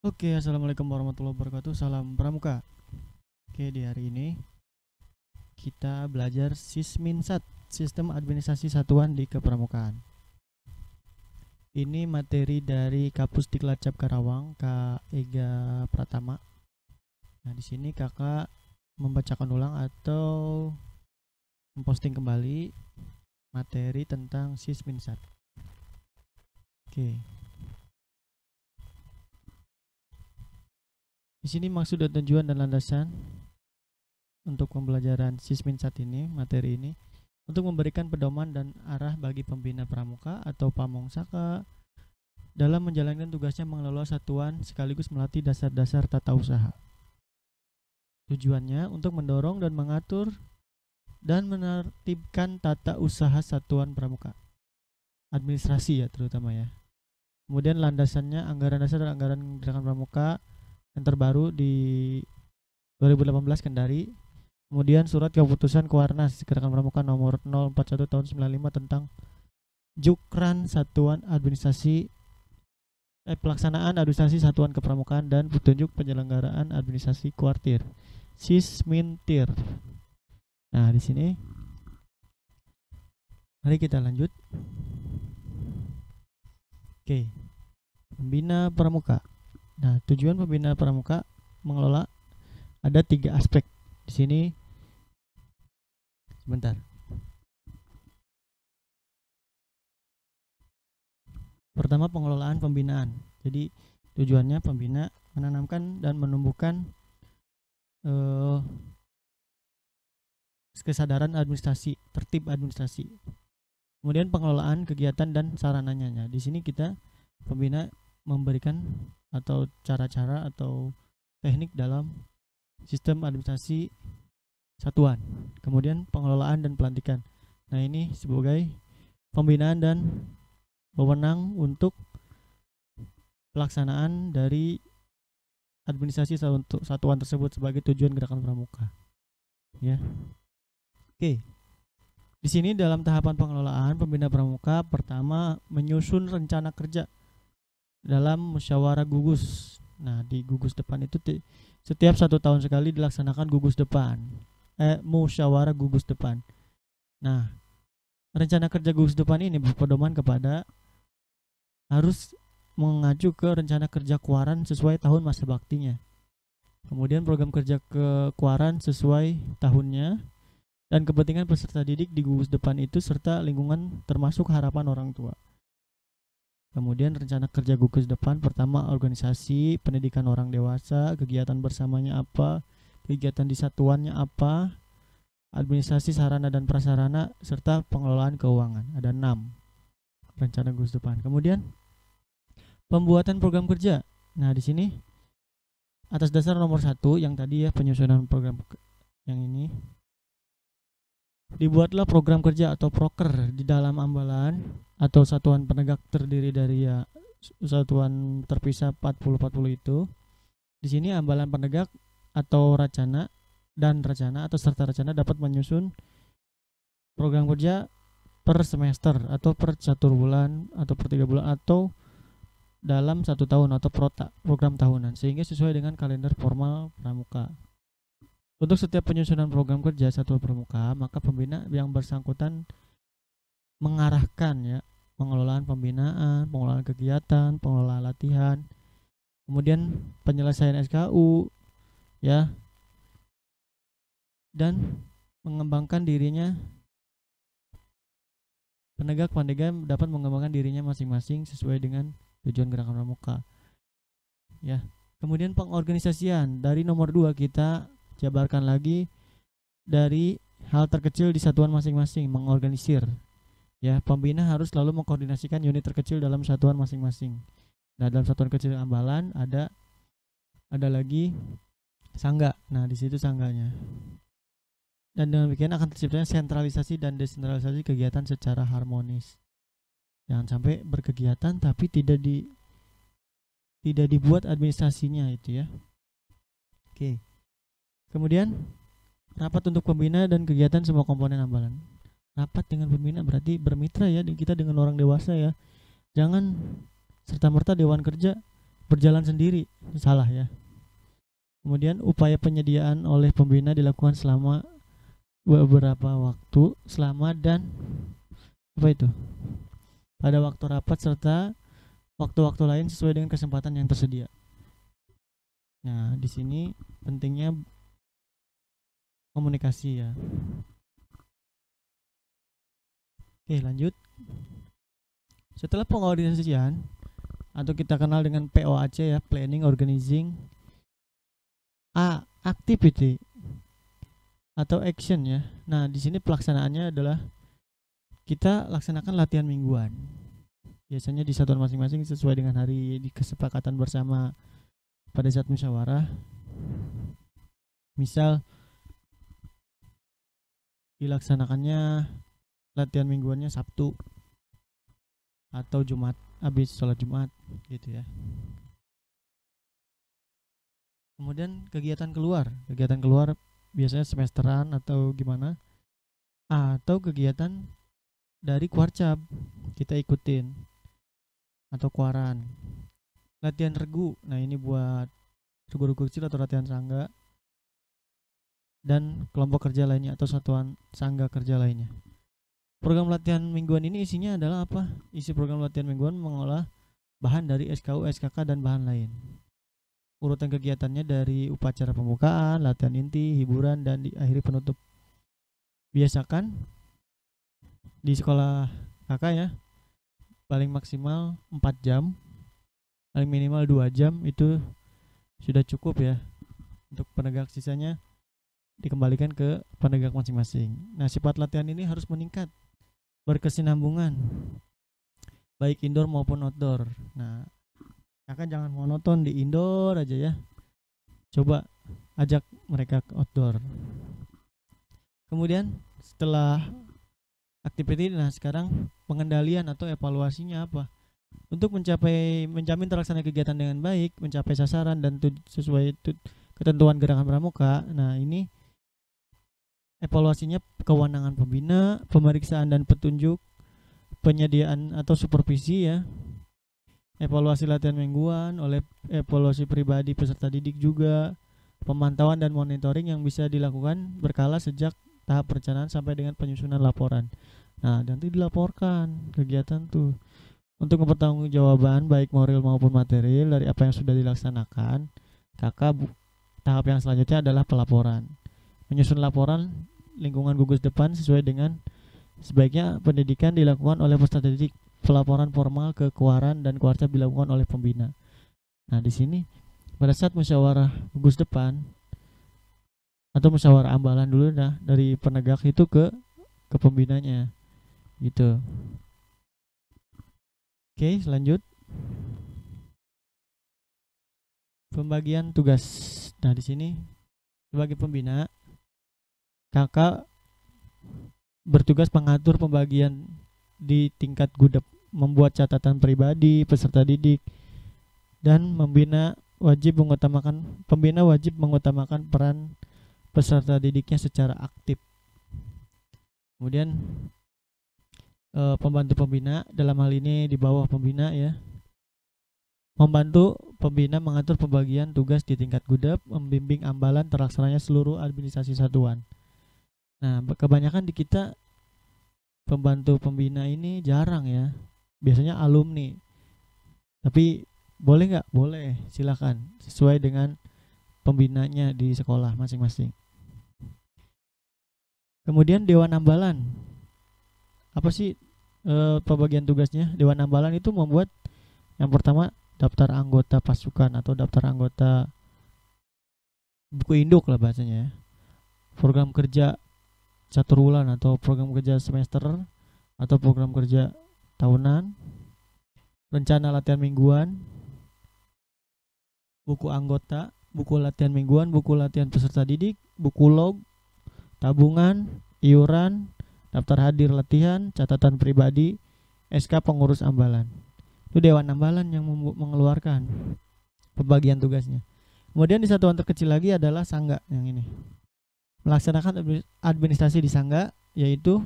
Oke, assalamualaikum warahmatullahi wabarakatuh. Salam Pramuka. Oke, di hari ini kita belajar Sisminsat, Sistem Administrasi Satuan di Kepramukaan. Ini materi dari Kapus Diklacap Karawang, Kak Ega Pratama. Nah, di sini kakak membacakan ulang atau memposting kembali materi tentang Sisminsat. Oke. Di sini maksud dan tujuan dan landasan untuk pembelajaran Sisminsat ini, materi ini, untuk memberikan pedoman dan arah bagi pembina pramuka atau pamongsaka dalam menjalankan tugasnya mengelola satuan sekaligus melatih dasar-dasar tata usaha. Tujuannya untuk mendorong dan mengatur dan menertibkan tata usaha satuan pramuka. Administrasi ya terutama ya. Kemudian landasannya anggaran dasar dan anggaran gerakan pramuka yang terbaru di 2018 Kendari. Kemudian surat keputusan Kuarnas Gerakan Pramuka nomor 041 tahun 95 tentang Jukran Satuan Administrasi pelaksanaan administrasi satuan kepramukaan dan petunjuk penyelenggaraan administrasi kuartir Sismintir. Nah, di sini mari kita lanjut. Oke. Pembina pramuka. Nah, tujuan pembina pramuka mengelola ada 3 aspek. Di sini sebentar. Pertama, pengelolaan pembinaan. Jadi tujuannya pembina menanamkan dan menumbuhkan kesadaran administrasi, tertib administrasi. Kemudian pengelolaan kegiatan dan sarananya. Di sini kita pembina memberikan atau cara-cara atau teknik dalam sistem administrasi satuan. Kemudian pengelolaan dan pelantikan. Nah, ini sebagai pembinaan dan wewenang untuk pelaksanaan dari administrasi satuan tersebut sebagai tujuan gerakan pramuka. Ya. Oke. Di sini dalam tahapan pengelolaan pembina pramuka pertama menyusun rencana kerja dalam musyawarah gugus. Nah, di gugus depan itu setiap 1 tahun sekali dilaksanakan gugus depan. Musyawarah gugus depan. Nah, rencana kerja gugus depan ini berpedoman kepada harus mengacu ke rencana kerja Kuaran sesuai tahun masa baktinya. Kemudian program kerja ke Kuaran sesuai tahunnya dan kepentingan peserta didik di gugus depan itu serta lingkungan termasuk harapan orang tua. Kemudian rencana kerja gugus depan pertama organisasi pendidikan orang dewasa, kegiatan bersamanya apa, kegiatan di satuannya apa, administrasi sarana dan prasarana serta pengelolaan keuangan. Ada 6 rencana gugus depan. Kemudian pembuatan program kerja. Nah, di sini atas dasar nomor 1 yang tadi ya penyusunan program yang ini dibuatlah program kerja atau proker di dalam ambalan atau satuan penegak terdiri dari ya satuan terpisah 40-40 itu. Di sini ambalan penegak atau racana dan racana atau serta racana dapat menyusun program kerja per semester atau per 1 bulan atau per 3 bulan atau dalam 1 tahun atau program tahunan sehingga sesuai dengan kalender formal pramuka. Untuk setiap penyusunan program kerja satuan pramuka, maka pembina yang bersangkutan mengarahkan ya pengelolaan pembinaan, pengelolaan kegiatan, pengelolaan latihan, kemudian penyelesaian SKU ya, dan mengembangkan dirinya. Penegak dapat mengembangkan dirinya masing-masing sesuai dengan tujuan gerakan pramuka. Ya. Kemudian pengorganisasian dari nomor 2 kita jabarkan lagi dari hal terkecil di satuan masing-masing, mengorganisir. Ya, pembina harus selalu mengkoordinasikan unit terkecil dalam satuan masing-masing. Nah, dalam satuan kecil ambalan ada lagi sangga. Nah, di situ sangganya. Dan dengan demikian akan terciptanya sentralisasi dan desentralisasi kegiatan secara harmonis. Jangan sampai berkegiatan tapi tidak dibuat administrasinya itu ya. Oke. Kemudian rapat untuk pembina dan kegiatan semua komponen ambalan. Rapat dengan pembina berarti bermitra ya kita dengan orang dewasa ya. Jangan serta-merta dewan kerja berjalan sendiri, salah ya. Kemudian upaya penyediaan oleh pembina dilakukan selama beberapa waktu, selama dan apa itu? Pada waktu rapat serta waktu-waktu lain sesuai dengan kesempatan yang tersedia. Nah, di sini pentingnya komunikasi ya. Oke, lanjut. Setelah pengorganisasian atau kita kenal dengan POAC ya, planning, organizing, activity atau action ya. Nah, di sini pelaksanaannya adalah kita laksanakan latihan mingguan. Biasanya di satuan masing-masing sesuai dengan hari di kesepakatan bersama pada saat musyawarah. Misal dilaksanakannya latihan mingguannya Sabtu atau Jumat, habis sholat Jumat gitu ya. Kemudian kegiatan keluar biasanya semesteran atau gimana, atau kegiatan dari Kuarcap kita ikutin atau Kuaran. Latihan regu, nah ini buat regu-regu kecil atau latihan sangga, dan kelompok kerja lainnya atau satuan sangga kerja lainnya. Program latihan mingguan ini isinya adalah apa? Isi program latihan mingguan mengolah bahan dari SKU, SKK, dan bahan lain. Urutan kegiatannya dari upacara pembukaan, latihan inti, hiburan, dan diakhiri penutup. Biasakan di sekolah kakak ya, paling maksimal 4 jam, paling minimal 2 jam itu sudah cukup ya. Untuk penegak sisanya dikembalikan ke penegak masing-masing. Nah, sifat latihan ini harus meningkat, berkesinambungan, baik indoor maupun outdoor. Nah, kakak jangan monoton di indoor aja ya, coba ajak mereka ke outdoor. Kemudian setelah activity, nah sekarang pengendalian atau evaluasinya apa? Untuk menjamin terlaksana kegiatan dengan baik, mencapai sasaran dan sesuai ketentuan gerakan pramuka. Nah, ini evaluasinya kewenangan pembina, pemeriksaan dan petunjuk, penyediaan atau supervisi ya. Evaluasi latihan mingguan, oleh evaluasi pribadi peserta didik juga, pemantauan dan monitoring yang bisa dilakukan berkala sejak tahap perencanaan sampai dengan penyusunan laporan. Nah, nanti dilaporkan kegiatan tuh untuk mempertanggungjawaban baik moral maupun material dari apa yang sudah dilaksanakan. Tahap yang selanjutnya adalah pelaporan. Menyusun laporan lingkungan gugus depan sesuai dengan sebaiknya pendidikan dilakukan oleh peserta didik. Pelaporan formal ke Kuaran dan Kuarcap dilakukan oleh pembina. Nah, di sini pada saat musyawarah gugus depan atau musyawarah ambalan dulu nah dari penegak itu ke pembinanya gitu. Oke, lanjut. Pembagian tugas. Nah, di sini sebagai pembina kakak bertugas mengatur pembagian di tingkat gudep, membuat catatan pribadi peserta didik, dan pembina wajib mengutamakan peran peserta didiknya secara aktif. Kemudian pembantu pembina, dalam hal ini di bawah pembina ya, membantu pembina mengatur pembagian tugas di tingkat gudep, membimbing ambalan terlaksananya seluruh administrasi satuan. Nah, kebanyakan di kita pembantu pembina ini jarang ya, biasanya alumni. Tapi boleh nggak? Boleh, silakan sesuai dengan pembinanya di sekolah masing-masing. Kemudian Dewan Ambalan, apa sih pembagian tugasnya? Dewan Ambalan itu membuat yang pertama daftar anggota pasukan atau daftar anggota buku induk lah bahasanya ya. Program kerja catur bulan atau program kerja semester atau program kerja tahunan, rencana latihan mingguan, buku anggota, buku latihan mingguan, buku latihan peserta didik, buku log, tabungan, iuran, daftar hadir latihan, catatan pribadi, SK pengurus ambalan. Itu Dewan Ambalan yang mengeluarkan pembagian tugasnya. Kemudian di satuan terkecil lagi adalah sangga yang ini. Melaksanakan administrasi di sangga, yaitu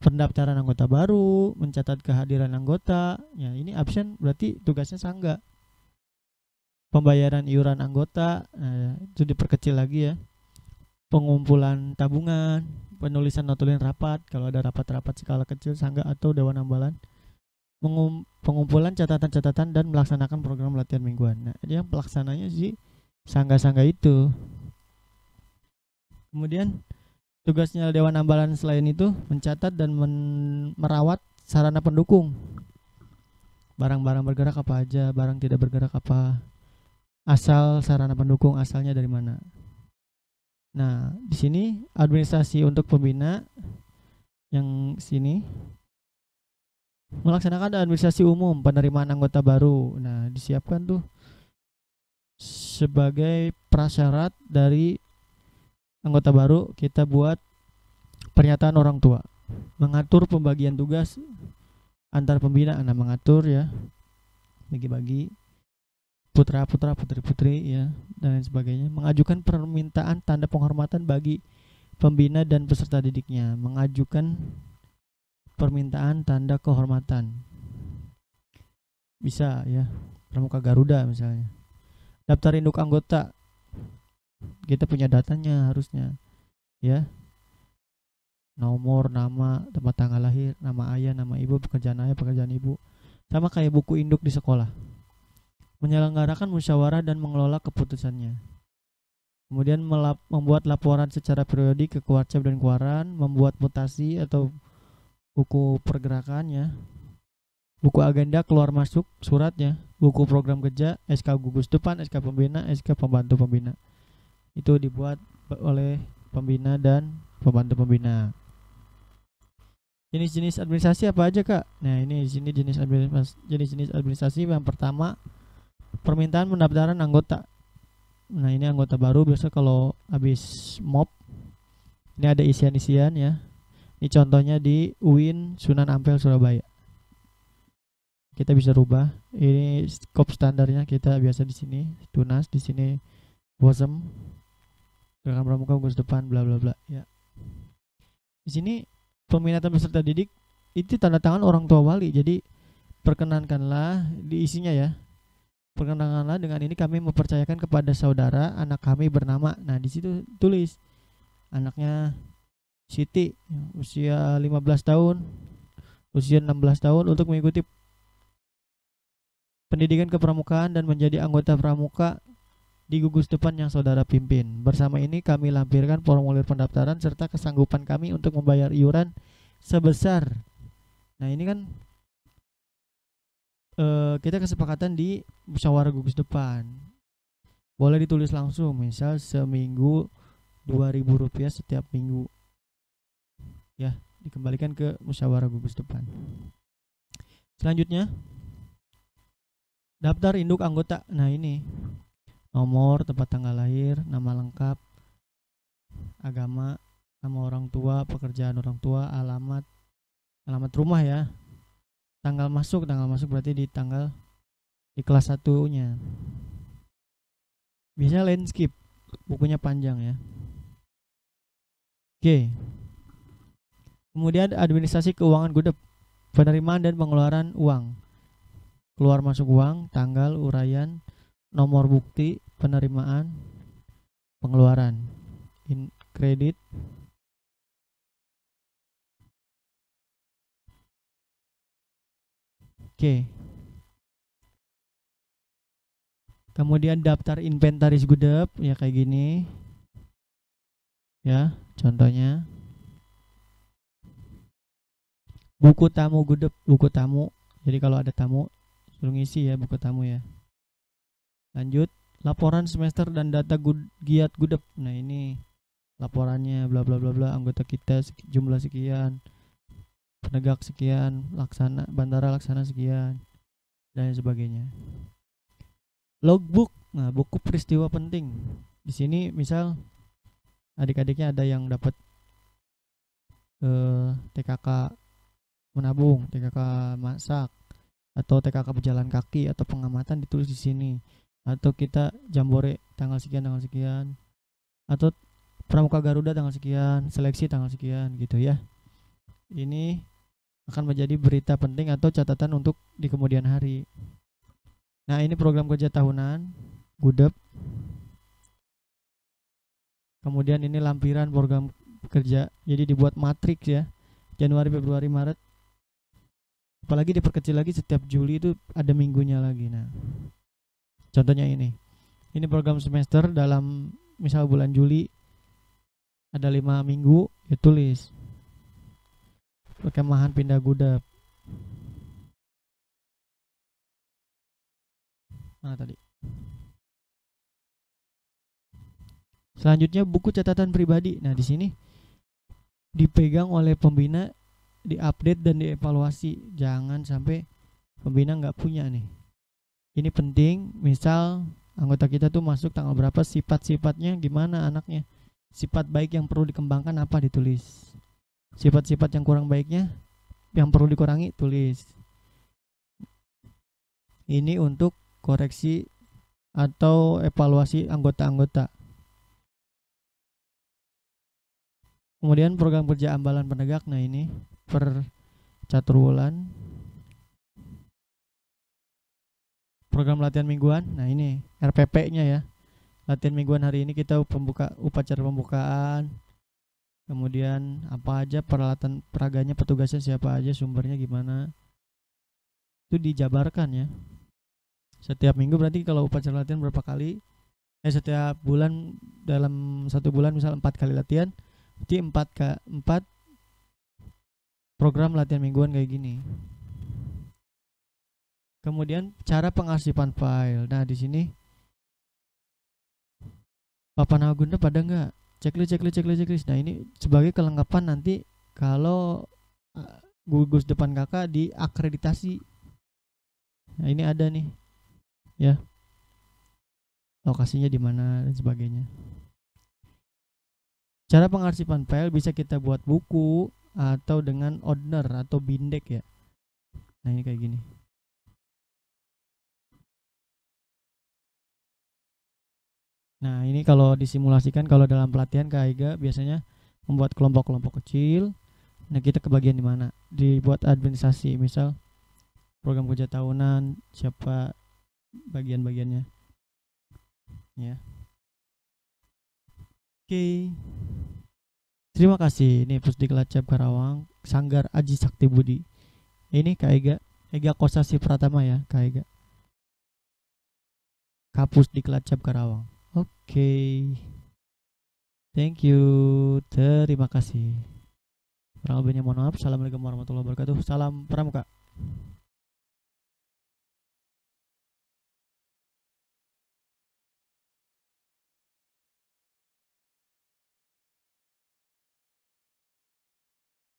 pendaftaran anggota baru, mencatat kehadiran anggota. Ya, ini absen berarti tugasnya sangga. pembayaran iuran anggota, itu diperkecil lagi ya. Pengumpulan tabungan, penulisan notulin rapat kalau ada rapat-rapat skala kecil sangga atau dewan ambalan, pengumpulan catatan-catatan dan melaksanakan program latihan mingguan. Nah, yang pelaksananya sih sangga-sangga itu. Kemudian tugasnya dewan ambalan selain itu mencatat dan merawat sarana pendukung. Barang-barang bergerak apa aja, barang tidak bergerak apa, asal sarana pendukung asalnya dari mana. Nah, di sini administrasi untuk pembina yang sini melaksanakan administrasi umum penerimaan anggota baru. Nah, disiapkan tuh sebagai prasyarat dari anggota baru kita buat pernyataan orang tua, mengatur pembagian tugas antar pembina, nah mengatur ya, bagi-bagi putra-putra, putri-putri ya, dan lain sebagainya, mengajukan permintaan tanda penghormatan bagi pembina dan peserta didiknya, mengajukan permintaan tanda kehormatan bisa ya, Pramuka Garuda misalnya. Daftar induk anggota, kita punya datanya harusnya ya, nomor, nama, tempat tanggal lahir, nama ayah, nama ibu, pekerjaan ayah, pekerjaan ibu, sama kayak buku induk di sekolah. Menyelenggarakan musyawarah dan mengelola keputusannya. Kemudian membuat laporan secara periodik ke Kuarcap dan Kuaran, membuat mutasi atau buku pergerakannya, buku agenda keluar masuk suratnya, buku program kerja, SK gugus depan, SK pembina, SK pembantu pembina. Itu dibuat oleh pembina dan pembantu pembina. Jenis-jenis administrasi apa aja, Kak? Nah, ini di sini jenis-jenis administrasi. Yang pertama, permintaan pendaftaran anggota. Nah, ini anggota baru biasa kalau habis MOP. Ini ada isian-isian ya. Ini contohnya di UIN Sunan Ampel Surabaya. Kita bisa rubah. Ini skop standarnya kita biasa di sini Tunas, di sini WOSM, Gerakan Pramuka gugus depan, bla bla bla ya. Di sini peminatan peserta didik itu tanda tangan orang tua wali. Jadi perkenankanlah di isinya ya. Perkenankanlah dengan ini kami mempercayakan kepada saudara anak kami bernama. Nah, di situ tulis anaknya Siti usia 15 tahun, usia 16 tahun untuk mengikuti pendidikan kepramukaan dan menjadi anggota pramuka di gugus depan yang saudara pimpin. Bersama ini kami lampirkan formulir pendaftaran serta kesanggupan kami untuk membayar iuran sebesar. Nah, ini kan kita kesepakatan di musyawarah gugus depan. Boleh ditulis langsung, misal seminggu Rp2.000 setiap minggu. Ya, dikembalikan ke musyawarah gugus depan. Selanjutnya, daftar induk anggota. Nah, ini nomor, tempat tanggal lahir, nama lengkap, agama, nama orang tua, pekerjaan orang tua, alamat rumah ya, tanggal masuk berarti di tanggal di kelas 1-nya. Biasanya landscape, bukunya panjang ya. Oke. Kemudian administrasi keuangan gudep, penerimaan dan pengeluaran uang, keluar masuk uang, tanggal, uraian, nomor bukti penerimaan, pengeluaran, kredit, oke. Kemudian daftar inventaris gudep ya kayak gini ya, contohnya buku tamu gudep, buku tamu, jadi kalau ada tamu suruh ngisi ya buku tamu ya. Lanjut, laporan semester dan data giat gudep. Nah, ini laporannya bla bla bla bla, anggota kita jumlah sekian, penegak sekian, laksana bandara laksana sekian, dan sebagainya. Logbook, nah buku peristiwa penting. Di sini misal adik-adiknya ada yang dapat TKK menabung, TKK masak, atau TKK berjalan kaki atau pengamatan, ditulis di sini. Atau kita jambore tanggal sekian, atau Pramuka Garuda tanggal sekian, seleksi tanggal sekian gitu ya. Ini akan menjadi berita penting atau catatan untuk di kemudian hari. Nah, ini program kerja tahunan. Gudep. Kemudian ini lampiran program kerja, jadi dibuat matriks ya, Januari, Februari, Maret. Apalagi diperkecil lagi setiap Juli itu ada minggunya lagi. Nah, contohnya ini program semester dalam misal bulan Juli ada 5 minggu, ya tulis perkemahan pindah gudap. Mana tadi? Selanjutnya buku catatan pribadi. Nah, di sini dipegang oleh pembina, diupdate dan dievaluasi. Jangan sampai pembina nggak punya nih. Ini penting. Misal anggota kita tuh masuk tanggal berapa, sifat-sifatnya gimana anaknya, sifat baik yang perlu dikembangkan apa, ditulis. Sifat-sifat yang kurang baiknya, yang perlu dikurangi, tulis. Ini untuk koreksi atau evaluasi anggota-anggota. Kemudian program kerja ambalan penegak. Nah, ini per caturwulan. Program latihan mingguan. Nah, ini RPP-nya ya. Latihan mingguan hari ini kita upacara pembukaan. Kemudian apa aja peralatan peraganya, petugasnya siapa aja, sumbernya gimana. Itu dijabarkan ya. Setiap minggu berarti kalau upacara latihan berapa kali? Setiap bulan, dalam 1 bulan misal 4 kali latihan. Jadi 4 program latihan mingguan kayak gini. Kemudian cara pengarsipan file. Nah, di sini papan agenda pada enggak? Checklist. Nah, ini sebagai kelengkapan nanti kalau gugus depan kakak di akreditasi. Nah, ini ada nih. Ya. Lokasinya di mana dan sebagainya. Cara pengarsipan file bisa kita buat buku atau dengan Odner atau Bindek ya. Nah, ini kayak gini. Nah, ini kalau disimulasikan, kalau dalam pelatihan KAIGA biasanya membuat kelompok-kelompok kecil. Nah, kita ke bagian di mana? Dibuat administrasi, misal program kerja tahunan, siapa bagian-bagiannya. Ya. Oke. Terima kasih. Ini Pusdiklacap Karawang, Sanggar Aji Sakti Budi. Ini KAIGA, Ega Kosasi Pratama ya, KAIGA. Kapus Diklacap Karawang. Oke. Thank you. Terima kasih. Kurang lebihnya mohon maaf. Assalamualaikum warahmatullahi wabarakatuh. Salam pramuka.